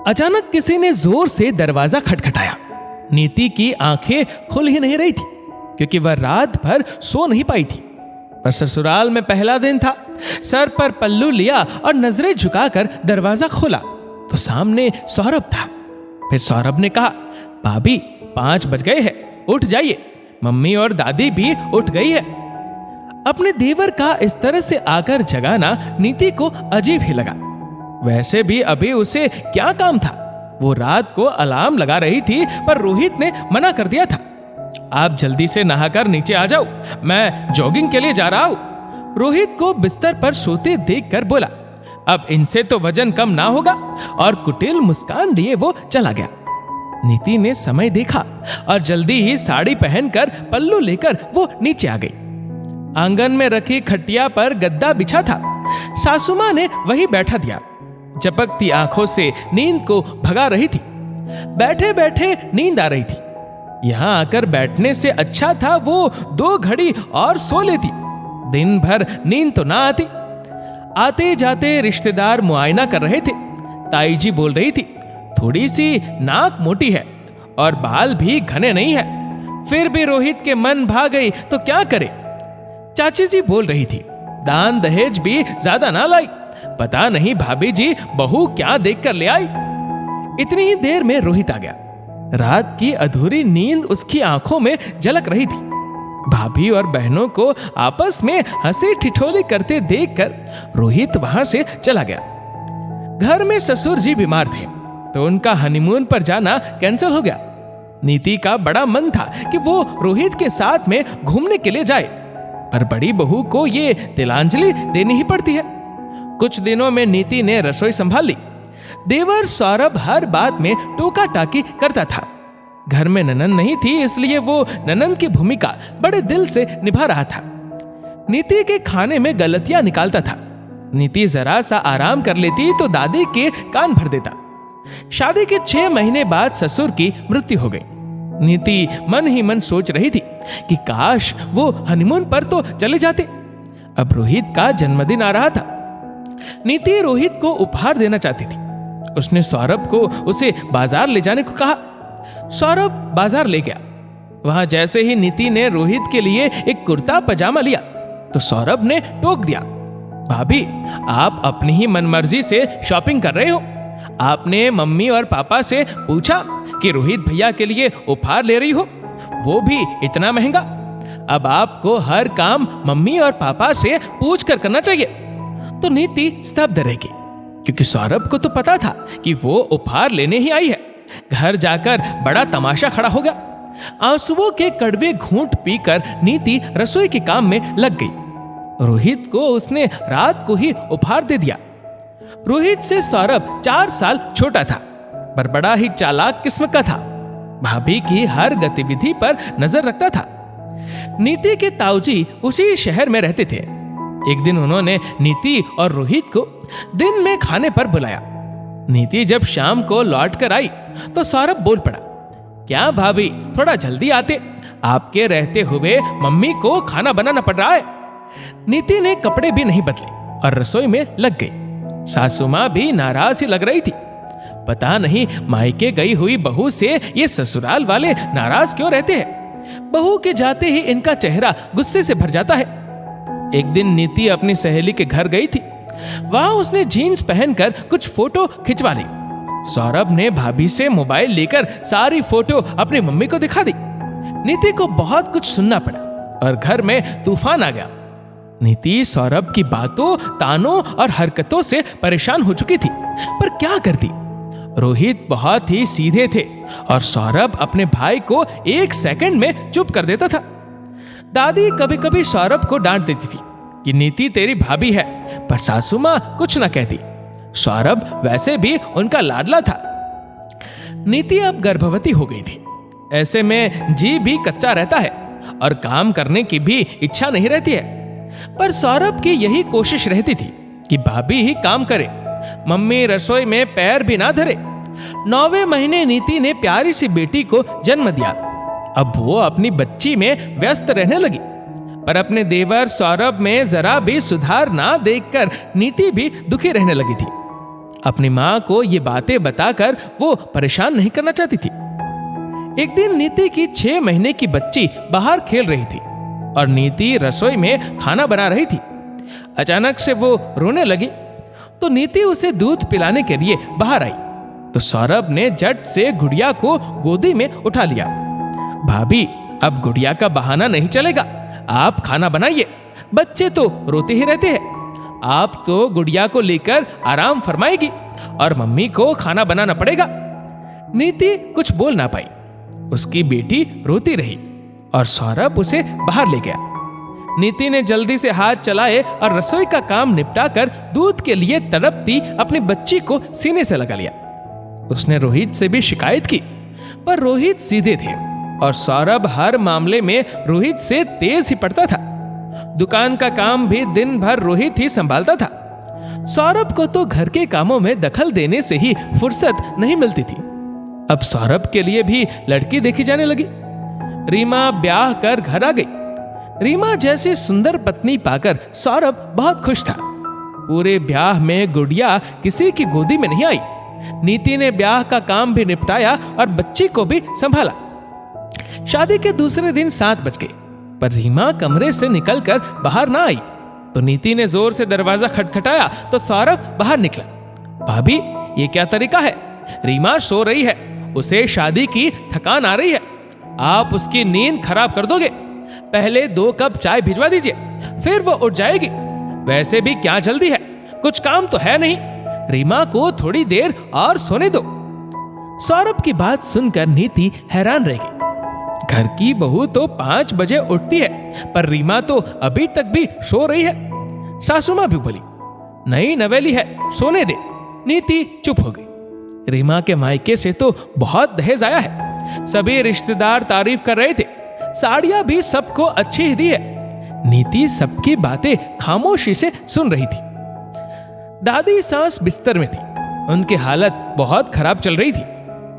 अचानक किसी ने जोर से दरवाजा खटखटाया। नीति की आंखें खुल ही नहीं रही थी क्योंकि वह रात भर सो नहीं पाई थी। पर ससुराल में पहला दिन था। सर पर पल्लू लिया और नजरें झुकाकर दरवाजा खोला तो सामने सौरभ था। फिर सौरभ ने कहा, भाभी 5 बज गए हैं, उठ जाइए। मम्मी और दादी भी उठ गई है। अपने देवर का इस तरह से आकर जगाना नीति को अजीब ही लगा। वैसे भी अभी उसे क्या काम था। वो रात को अलार्म लगा रही थी पर रोहित ने मना कर दिया था। आप जल्दी से नहाकर नीचे आ जाओ, मैं जॉगिंग के लिए जा रहा हूं। रोहित को बिस्तर पर सोते देखकर बोला, अब इनसे तो वजन कम ना होगा। और कुटिल मुस्कान लिए वो चला गया। नीति ने समय देखा और जल्दी ही साड़ी पहनकर पल्लू लेकर वो नीचे आ गई। आंगन में रखी खटिया पर गद्दा बिछा था। सासू मां ने वही बैठा दिया। चपकती आंखों से नींद को भगा रही थी। बैठे बैठे नींद आ रही थी। यहां आकर बैठने से अच्छा था वो 2 घड़ी और सो लेती। दिन भर नींद तो ना आती। आते जाते रिश्तेदार मुआयना कर रहे थे। ताई जी बोल रही थी, थोड़ी सी नाक मोटी है और बाल भी घने नहीं है। फिर भी रोहित के मन भाग गई तो क्या करे। चाची जी बोल रही थी, दान दहेज भी ज्यादा ना लाई। पता नहीं भाभी जी बहू क्या देख कर ले आई। इतनी ही देर में रोहित आ गया। रात की अधूरी नींद उसकी आंखों में झलक रही थी। भाभी और बहनों को आपस में हंसी ठिठोली करते देखकर रोहित वहां से चला गया। घर में ससुर जी बीमार थे तो उनका हनीमून पर जाना कैंसिल हो गया। नीति का बड़ा मन था कि वो रोहित के साथ में घूमने के लिए जाए, पर बड़ी बहू को ये तिलांजलि देनी ही पड़ती है। कुछ दिनों में नीति ने रसोई संभाल ली। देवर सौरभ हर बात में टोका टाकी करता था। घर में ननंद नहीं थी इसलिए वो ननंद की भूमिका बड़े दिल से निभा रहा था। नीति के खाने में गलतियां निकालता था। नीति जरा सा आराम कर लेती तो दादी के कान भर देता। शादी के 6 महीने बाद ससुर की मृत्यु हो गई। नीति मन ही मन सोच रही थी कि काश वो हनीमून पर तो चले जाते। अब रोहित का जन्मदिन आ रहा था। नीति रोहित को उपहार देना चाहती थी। उसने सौरभ को उसे बाजार ले जाने को कहा। सौरभ बाजार ले गया। वहां जैसे ही नीति ने रोहित के लिए एक कुर्ता पजामा लिया तो सौरभ ने टोक दिया, भाभी आप अपनी ही मनमर्जी से शॉपिंग कर रहे हो। आपने मम्मी और पापा से पूछा कि रोहित भैया के लिए उपहार ले रही हो, वो भी इतना महंगा। अब आपको हर काम मम्मी और पापा से पूछ कर करना चाहिए। तो नीति स्तब्ध रह गई क्योंकि सौरभ को तो पता था कि वो उपहार लेने ही आई है। घर जाकर बड़ा तमाशा खड़ा हो गया। आंसुओं के कड़वे घूंट पीकर नीति रसोई के काम में लग गई। रोहित को उसने रात को ही उपहार दे दिया। रोहित से सौरभ 4 साल छोटा था पर बड़ा ही चालाक किस्म का था। भाभी की हर गतिविधि पर नजर रखता था। नीति के ताऊजी उसी शहर में रहते थे। एक दिन उन्होंने नीति और रोहित को दिन में खाने पर बुलाया। नीति जब शाम को लौट कर आई तो सौरभ बोल पड़ा, क्या भाभी थोड़ा जल्दी आते, आपके रहते हुए मम्मी को खाना बनाना पड़ रहा है। नीति ने कपड़े भी नहीं बदले और रसोई में लग गई। सासू मां भी नाराज ही लग रही थी। पता नहीं मायके गई हुई बहू से ये ससुराल वाले नाराज क्यों रहते हैं। बहू के जाते ही इनका चेहरा गुस्से से भर जाता है। एक दिन नीति अपनी सहेली के घर गई थी। वहां उसने जीन्स पहनकर कुछ फोटो खिंचवा ली। सौरभ ने भाभी से मोबाइल लेकर सारी फोटो अपनी मम्मी को दिखा दी। नीति को बहुत कुछ सुनना पड़ा और घर में तूफान आ गया। नीति सौरभ की बातों, तानों और हरकतों से परेशान हो चुकी थी, पर क्या करती। रोहित बहुत ही सीधे थे और सौरभ अपने भाई को 1 सेकंड में चुप कर देता था। दादी कभी कभी सौरभ को डांट देती थी कि नीति तेरी भाभी है, पर सासू मां कुछ ना कहती। सौरभ वैसे भी उनका लाडला था। नीति अब गर्भवती हो गई थी। ऐसे में जी भी कच्चा रहता है और काम करने की भी इच्छा नहीं रहती है। पर सौरभ की यही कोशिश रहती थी कि भाभी ही काम करे, मम्मी रसोई में पैर भी ना धरे। 9वें महीने नीति ने प्यारी सी बेटी को जन्म दिया। अब वो अपनी बच्ची में व्यस्त रहने लगी, पर अपने देवर सौरभ में जरा भी सुधार ना देखकर नीति भी दुखी रहने लगी थी। अपनी माँ को ये बातें बताकर वो परेशान नहीं करना चाहती थी। एक दिन नीति की 6 महीने की बच्ची बाहर खेल रही थी और नीति रसोई में खाना बना रही थी। अचानक से वो रोने लगी तो नीति उसे दूध पिलाने के लिए बाहर आई तो सौरभ ने झट से गुड़िया को गोदी में उठा लिया। भाभी, अब गुड़िया का बहाना नहीं चलेगा, आप खाना बनाइए, बच्चे तो रोते ही रहते हैं। आप तो गुड़िया को लेकर आराम फरमाएगी और मम्मी को खाना बनाना पड़ेगा। नीति कुछ बोल ना पाई, उसकी बेटी रोती रही और सौरभ उसे बाहर ले गया। नीति ने जल्दी से हाथ चलाए और रसोई का काम निपटाकर दूध के लिए तड़पती अपनी बच्ची को सीने से लगा लिया। उसने रोहित से भी शिकायत की, पर रोहित सीधे थे और सौरभ हर मामले में रोहित से तेज ही पड़ता था। दुकान का काम भी दिन भर रोहित ही संभालता था। सौरभ को तो घर के कामों में दखल देने से ही फुर्सत नहीं मिलती थी। अब सौरभ के लिए भी लड़की देखी जाने लगी। रीमा ब्याह कर घर आ गई। रीमा जैसी सुंदर पत्नी पाकर सौरभ बहुत खुश था। पूरे ब्याह में गुड़िया किसी की गोदी में नहीं आई। नीति ने ब्याह का काम भी निपटाया और बच्ची को भी संभाला। शादी के दूसरे दिन 7 बज गए, पर रीमा कमरे से निकलकर बाहर ना आई तो नीति ने जोर से दरवाजा खटखटाया तो सौरभ बाहर निकला। भाभी, ये क्या तरीका है? रीमा सो रही है, उसे शादी की थकान आ रही है, आप उसकी नींद खराब कर दोगे। पहले 2 कप चाय भिजवा दीजिए, फिर वो उठ जाएगी। वैसे भी क्या जल्दी है, कुछ काम तो है नहीं। रीमा को थोड़ी देर और सोने दो। सौरभ की बात सुनकर नीति हैरान रह गई। घर की बहू तो 5 बजे उठती है, पर रीमा तो अभी तक भी सो रही है। सासू मां भी बोली, नई नवेली है, सोने दे। नीति चुप हो गई। रीमा के मायके से तो बहुत दहेज आया है, सभी रिश्तेदार तारीफ कर रहे थे, साड़ियां भी सबको अच्छी ही दी है। नीति सबकी बातें खामोशी से सुन रही थी। दादी सास बिस्तर में थी, उनकी हालत बहुत खराब चल रही थी।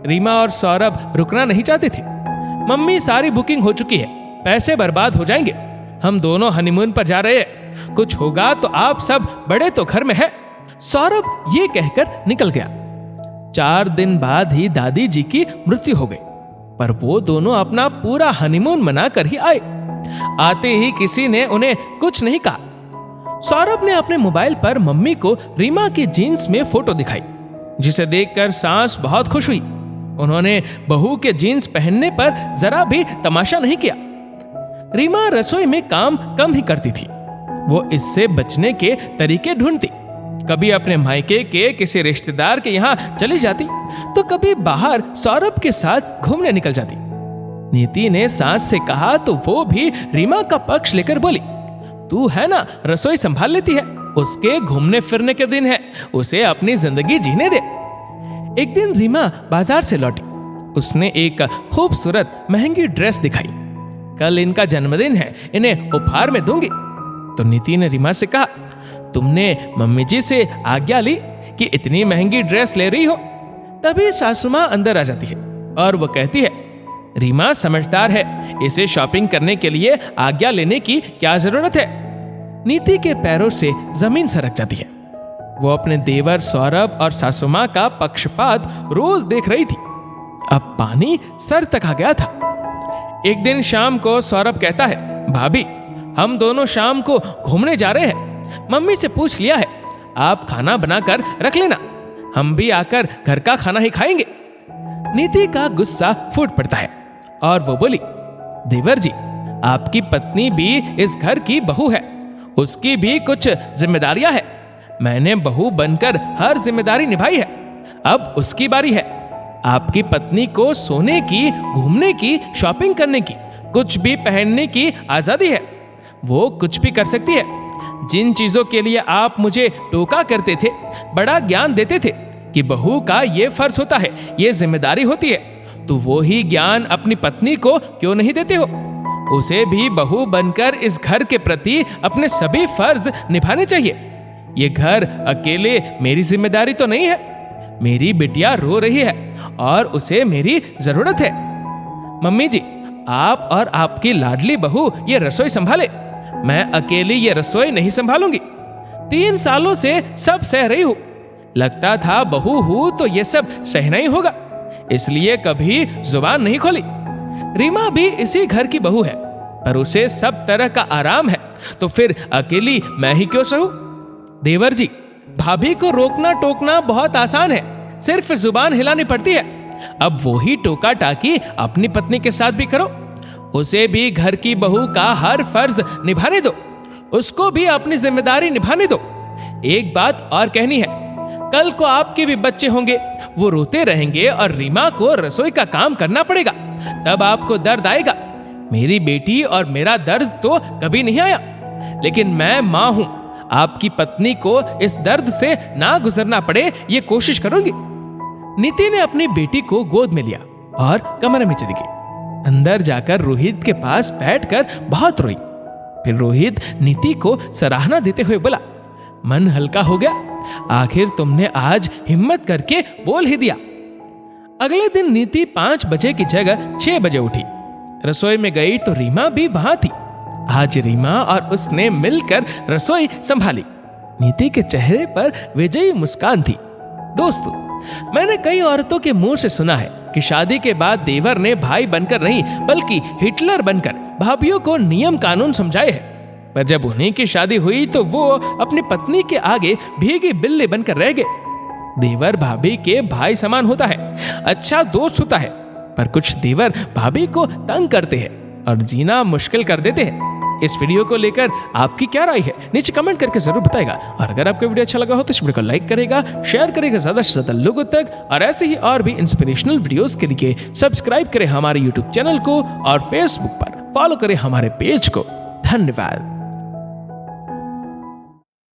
रीमा और सौरभ रुकना नहीं चाहते थे। मम्मी, सारी बुकिंग हो चुकी है, पैसे बर्बाद हो जाएंगे, हम दोनों हनीमून पर जा रहे हैं, कुछ होगा तो आप सब बड़े तो घर में है। सौरभ ये कहकर निकल गया। 4 दिन बाद ही दादी जी की मृत्यु हो गई, पर वो दोनों अपना पूरा हनीमून मनाकर ही आए। आते ही किसी ने उन्हें कुछ नहीं कहा। सौरभ ने अपने मोबाइल पर मम्मी को रीमा की जीन्स में फोटो दिखाई, जिसे देखकर सास बहुत खुश हुई। उन्होंने बहू के जीन्स पहनने पर जरा भी तमाशा नहीं किया। रीमा रसोई में काम कम ही करती थी। वो इससे बचने के तरीके ढूंढती। कभी अपने मायके के किसी रिश्तेदार के यहाँ चली जाती तो कभी बाहर सौरभ के साथ घूमने निकल जाती। नीति ने सास से कहा तो वो भी रीमा का पक्ष लेकर बोली, तू है ना, रसोई संभाल लेती है, उसके घूमने फिरने के दिन है, उसे अपनी जिंदगी जीने दे। एक दिन रीमा बाजार से लौटी। उसने एक खूबसूरत महंगी ड्रेस दिखाई। कल इनका जन्मदिन है, इन्हें उपहार में दूंगी। तो नीति ने रीमा से कहा, तुमने मम्मी जी से आज्ञा ली कि इतनी महंगी ड्रेस ले रही हो? तभी सासू मां अंदर आ जाती है और वो कहती है, रीमा समझदार है, इसे शॉपिंग करने के लिए आज्ञा लेने की क्या जरूरत है। नीति के पैरों से जमीन सरक जाती है। वो अपने देवर सौरभ और सासू मां का पक्षपात रोज देख रही थी। अब पानी सर तक आ गया था। एक दिन शाम को सौरभ कहता है, भाभी, हम दोनों शाम को घूमने जा रहे हैं, मम्मी से पूछ लिया है, आप खाना बनाकर रख लेना, हम भी आकर घर का खाना ही खाएंगे। नीति का गुस्सा फूट पड़ता है और वो बोली, देवर जी, आपकी पत्नी भी इस घर की बहू है, उसकी भी कुछ जिम्मेदारियां है। मैंने बहू बनकर हर जिम्मेदारी निभाई है, अब उसकी बारी है। आपकी पत्नी को सोने की, घूमने की, शॉपिंग करने की, कुछ भी पहनने की आजादी है। वो कुछ भी कर सकती है। जिन चीजों के लिए आप मुझे टोका करते थे, बड़ा ज्ञान देते थे कि बहू का ये फर्ज होता है, ये जिम्मेदारी होती है, तो वो ही ज्ञान अपनी पत्नी को क्यों नहीं देते हो? उसे भी बहू बनकर इस घर के प्रति अपने सभी फर्ज निभाने चाहिए। ये घर अकेले मेरी जिम्मेदारी तो नहीं है। मेरी बिटिया रो रही है और उसे मेरी जरूरत है। मम्मी जी, आप और आपकी लाडली बहू ये रसोई संभाले, मैं अकेली ये रसोई नहीं संभालूंगी। 3 सालों से सब सह रही हूं, लगता था बहू हूं तो ये सब सहना ही होगा, इसलिए कभी जुबान नहीं खोली। रीमा भी इसी घर की बहू है, पर उसे सब तरह का आराम है, तो फिर अकेली मैं ही क्यों सहूं? देवर जी, भाभी को रोकना टोकना बहुत आसान है, सिर्फ जुबान हिलानी पड़ती है। अब वो ही टोका टाकी अपनी पत्नी के साथ भी करो, उसे भी घर की बहू का हर फर्ज निभाने दो, उसको भी अपनी जिम्मेदारी निभाने दो। एक बात और कहनी है, कल को आपके भी बच्चे होंगे, वो रोते रहेंगे और रीमा को रसोई का काम करना पड़ेगा, तब आपको दर्द आएगा। मेरी बेटी और मेरा दर्द तो कभी नहीं आया, लेकिन मैं मां हूं, आपकी पत्नी को इस दर्द से ना गुजरना पड़े ये कोशिश करूंगी। नीति ने अपनी बेटी को गोद में लिया और कमरे में चली गई। अंदर जाकर रोहित के पास बैठकर बहुत रोई। फिर रोहित नीति को सराहना देते हुए बोला, मन हल्का हो गया, आखिर तुमने आज हिम्मत करके बोल ही दिया। अगले दिन नीति 5 बजे की जगह 6 बजे उठी। रसोई में गई तो रीमा भी वहां थी। आज रीमा और उसने मिलकर रसोई संभाली। नीति के चेहरे पर विजयी मुस्कान थी। दोस्तों, मैंने कई औरतों के मुंह से सुना है कि शादी के बाद देवर ने भाई बनकर नहीं बल्कि हिटलर बनकर भाभियों को नियम कानून समझाए हैं, पर जब उन्हीं की शादी हुई तो वो अपनी पत्नी के आगे भीगी बिल्ली बनकर रह गए। देवर भाभी के भाई समान होता है, अच्छा दोस्त होता है, पर कुछ देवर भाभी को तंग करते हैं और जीना मुश्किल कर देते हैं। इस वीडियो को लेकर आपकी क्या राय है, नीचे कमेंट करके जरूर बताएगा। और अगर आपको वीडियो अच्छा लगा हो तो इस वीडियो को लाइक करेगा, शेयर करेगा ज्यादा से ज्यादा लोगों तक, और ऐसे ही और भी इंस्पिरेशनल वीडियोस के लिए सब्सक्राइब करें हमारे यूट्यूब चैनल को और फेसबुक पर फॉलो करें हमारे पेज को। धन्यवाद।